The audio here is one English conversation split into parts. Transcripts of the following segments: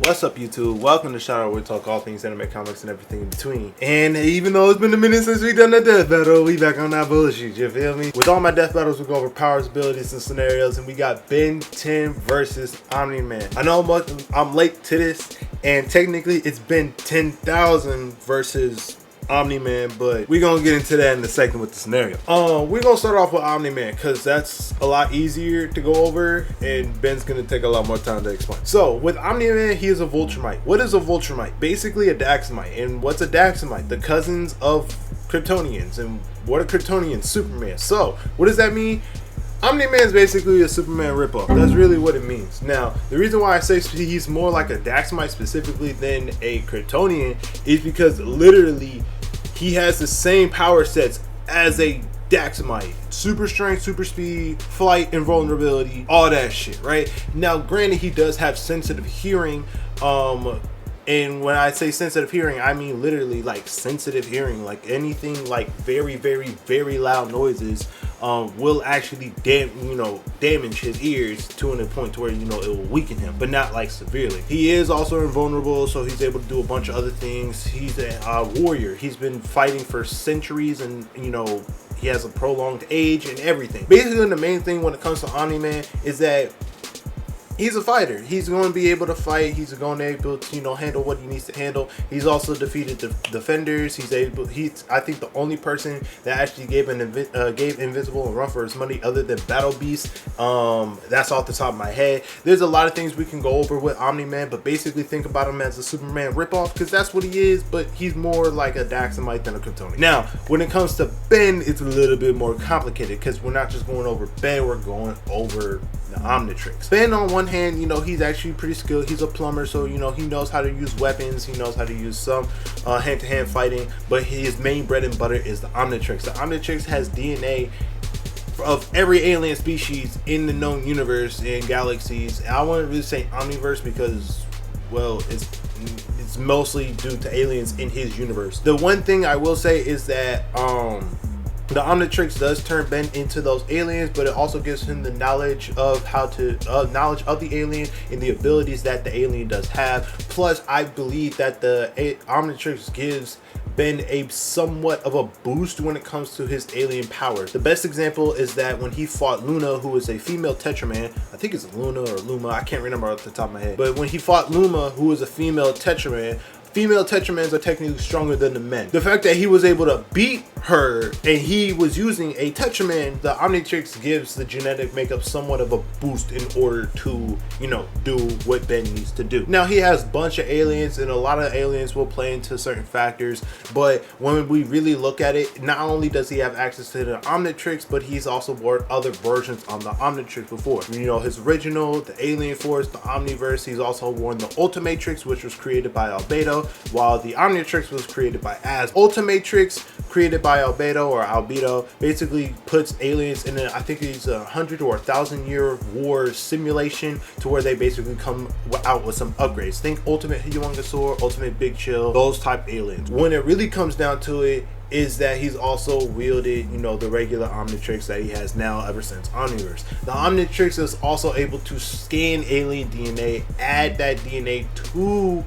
What's up, YouTube? Welcome to Cyhadow, where we talk all things anime, comics, and everything in between. And even though it's been a minute since we done the death battle, we back on that bullshit, you feel me? With all my death battles, we go over powers, abilities, and scenarios, and we got Ben 10 versus Omni-Man. I know I'm late to this, and technically it's been 10,000 versus Omni-Man, but we're gonna get into that in a second with the scenario. We're gonna start off with Omni-Man because that's a lot easier to go over, and Ben's gonna take a lot more time to explain. So with Omni-Man, he is a Vultramite. What is a Vultramite? Basically a Daxamite. And what's a Daxamite? The cousins of Kryptonians. And what are Kryptonians? Superman. So what does that mean? Omni-Man is basically a Superman ripoff. That's really what it means. Now, the reason why I say he's more like a Daxamite specifically than a Kryptonian is because literally he has the same power sets as a Daxamite. Super strength, super speed, flight, invulnerability, all that shit, right? Now, granted, he does have sensitive hearing, and when I say sensitive hearing, I mean literally like sensitive hearing. Like anything like very, very, very loud noises will actually damage his ears to a point to where it will weaken him, but not like severely. He is also invulnerable, so he's able to do a bunch of other things. He's a warrior. He's been fighting for centuries, and he has a prolonged age and everything. Basically, the main thing when it comes to Omni-Man is that he's a fighter. He's going to be able to fight. He's going to be able to, handle what he needs to handle. He's also defeated the defenders. He's I think the only person that actually gave Invincible a run for his money other than Battle Beast. That's off the top of my head. There's a lot of things we can go over with Omni-Man, but basically think about him as a Superman ripoff because that's what he is, but he's more like a Daxamite than a Kryptonian. Now, when it comes to Ben, it's a little bit more complicated because we're not just going over Ben, we're going over the Omnitrix. Ben, on one hand, he's actually pretty skilled. He's a plumber, so he knows how to use weapons. He knows how to use some hand-to-hand fighting, but his main bread and butter is the Omnitrix. The Omnitrix has DNA of every alien species in the known universe and galaxies. And I wouldn't really say Omniverse because, well, it's mostly due to aliens in his universe. The one thing I will say is that the Omnitrix does turn Ben into those aliens, but it also gives him the knowledge of knowledge of the alien and the abilities that the alien does have. Plus, I believe that the Omnitrix gives Ben a somewhat of a boost when it comes to his alien powers. The best example is that when he fought Luna, who is a female Tetraman, I think it's Luna or Luma, I can't remember off the top of my head, but when he fought Luma, who is a female Tetraman, female Tetramans are technically stronger than the men. The fact that he was able to beat her and he was using a Tetraman, the Omnitrix gives the genetic makeup somewhat of a boost in order to, do what Ben needs to do. Now, he has a bunch of aliens, and a lot of aliens will play into certain factors, but when we really look at it, not only does he have access to the Omnitrix, but he's also worn other versions on the Omnitrix before. His original, the Alien Force, the Omniverse. He's also worn the Ultimatrix, which was created by Albedo, while the Omnitrix was created by Az. Ultimatrix, created by Albedo, basically puts aliens in I think it's 100 or 1,000 year war simulation to where they basically come out with some upgrades. Think Ultimate Humongousaur, Ultimate Big Chill, those type aliens. When it really comes down to it, is that he's also wielded, the regular Omnitrix that he has now ever since Omniverse. The Omnitrix is also able to scan alien DNA, add that DNA to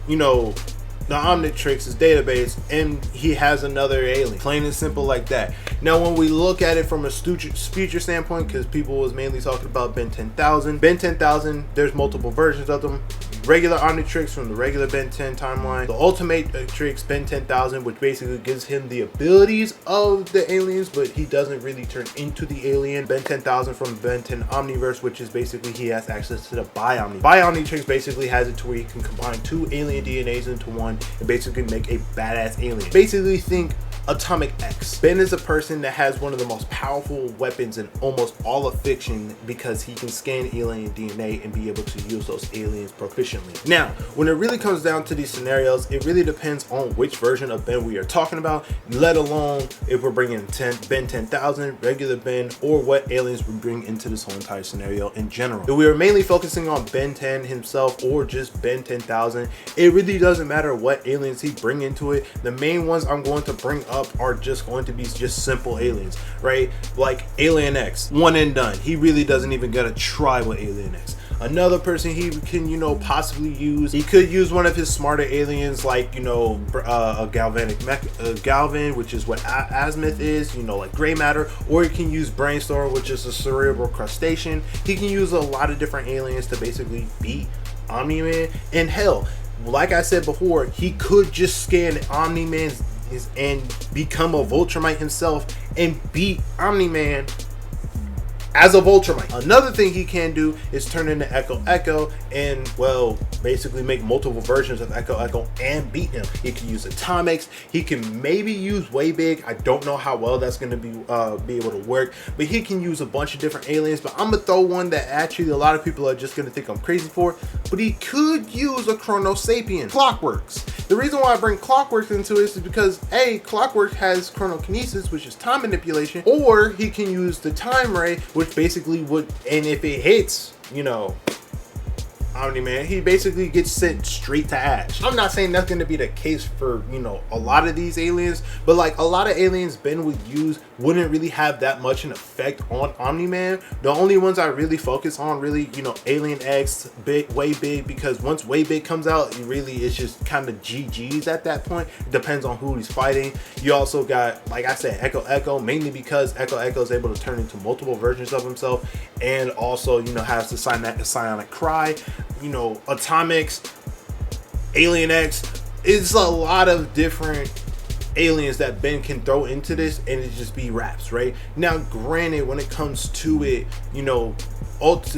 the Omnitrix's database, and he has another alien. Plain and simple like that. Now, when we look at it from a future standpoint, because people was mainly talking about Ben 10,000. Ben 10,000, there's multiple versions of them. Regular Omnitrix from the regular Ben 10 timeline. The Ultimatrix Ben 10,000, which basically gives him the abilities of the aliens, but he doesn't really turn into the alien. Ben 10,000 from Ben 10 Omniverse, which is basically he has access to the Bi-Omni. Bi-Omnitrix basically has it to where he can combine two alien DNAs into one and basically make a badass alien. Basically think Atomic X. Ben is a person that has one of the most powerful weapons in almost all of fiction because he can scan alien DNA and be able to use those aliens proficiently. Now, when it really comes down to these scenarios, it really depends on which version of Ben we are talking about, let alone if we're bringing Ben 10,000, regular Ben, or what aliens we bring into this whole entire scenario in general. If we are mainly focusing on Ben 10 himself or just Ben 10,000, it really doesn't matter what aliens he bring into it. The main ones I'm going to bring up are just going to be just simple aliens, right? Like Alien X, one and done. He really doesn't even gotta try with Alien X. Another person he can, you know, possibly use, he could use one of his smarter aliens, like, you know, a galvanic Galvan, which is what Azimuth is, you know, like gray matter, or he can use Brainstorm, which is a cerebral crustacean. He can use a lot of different aliens to basically beat Omni-Man. And hell, like I said before, he could just scan Omni-Man and become a Viltrumite himself and beat Omni-Man as a Viltrumite. Another thing he can do is turn into Echo and, well, basically make multiple versions of Echo and beat him. He can use Atomics. He can maybe use Way Big. I don't know how well that's going to be able to work, but he can use a bunch of different aliens. But I'm gonna throw one that actually a lot of people are just going to think I'm crazy for, but he could use a Chrono Sapien, Clockworks. The reason why I bring Clockworks into it is because A, Clockwork has Chronokinesis, which is time manipulation, or he can use the Time Ray, which basically would, and if it hits, you know, Omni-Man, he basically gets sent straight to Ash. I'm not saying that's going to be the case for, you know, a lot of these aliens, but like a lot of aliens Ben would use wouldn't really have that much an effect on Omni-Man. The only ones I really focus on, really, you know, Alien X, Way Big, because once Way Big comes out, it really is just kind of GG's at that point. It depends on who he's fighting. You also got, like I said, Echo, mainly because Echo is able to turn into multiple versions of himself, and also, you know, has the Psionic Cry. You know, Atomics, Alien X. It's a lot of different aliens that Ben can throw into this, and it just be raps, right? Now, granted, when it comes to it, you know,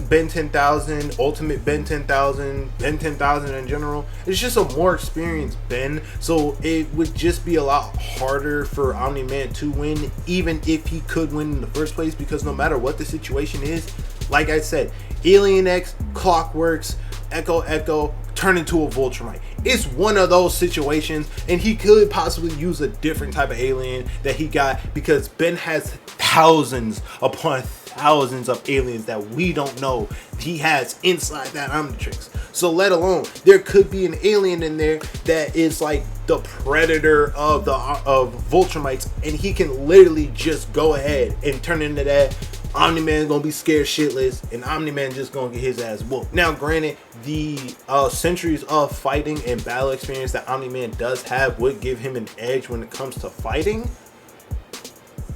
Ben 10,000, Ultimate Ben 10,000, Ben 10,000 in general, it's just a more experienced Ben, so it would just be a lot harder for Omni-Man to win, even if he could win in the first place, because no matter what the situation is, like I said, Alien X, Clockworks, Echo turn into a Viltrumite. It's one of those situations, and he could possibly use a different type of alien that he got, because Ben has thousands upon thousands of aliens that we don't know he has inside that Omnitrix. So let alone, there could be an alien in there that is like the predator of Viltrumites, and he can literally just go ahead and turn into that. Omni-Man gonna be scared shitless, and Omni-Man just gonna get his ass whooped. Now, granted, the centuries of fighting and battle experience that Omni-Man does have would give him an edge when it comes to fighting,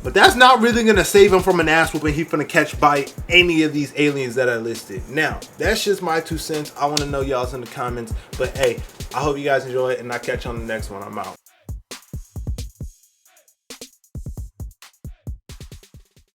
but that's not really gonna save him from an ass whooping he's gonna catch by any of these aliens that are listed. Now, that's just my 2 cents. I want to know y'all's in the comments, but hey, I hope you guys enjoy it, and I'll catch you on the next one. I'm out.